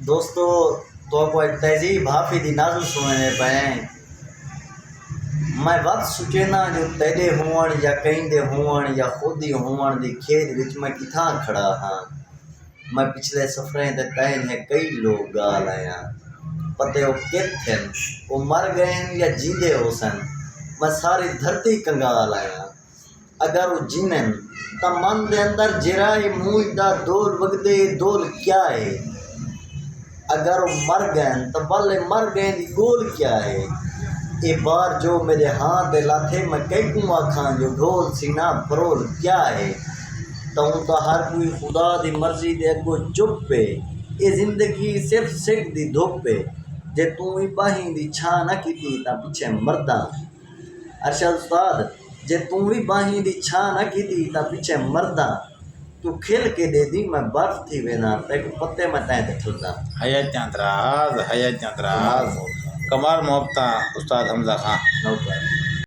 दोस्तों तो कोई तहजीब हाफिदी नाज़ुल सुनने पे मैं वक्त सुचे ना जो तेरे हुअण या कहीं हुअण या खुद ही हुअण दी खेद विच मैं किथां खड़ा हाँ। मैं पिछले सफ़रें ते तैन है कई लोग गाल आया पते वो किथे वो मर गए या जींदे हो सन। मैं सारी धरती कंगाल आया अगर वो जिनन तो मन दे अंदर जिराए मूंह दा दोल वगदे दोल क्या है। अगर वो मर गए तो बल्ले मर गए दी गोल क्या है। ये बार जो मेरे हाथ दे लाथे मैं कई कुआ खां जो ढोल सीना फरोल क्या है। तो हर कोई खुदा दी मर्जी दे अगो चुप पे ये जिंदगी सिर्फ सिख दी धुप पे जे तू ही बाही दी छा ना की ता पिछे मरदा। अरशद उस्ताद जे तू ही बाही दी छा ना की ता पिछे मरदा। तू खिल के दे दी मैं बर्फ थी वेना तेरे पत्ते मैं तैं ते ठुलदा। हयात चंद्राज कमाल मोहब्बत उस्ताद हमजा खां।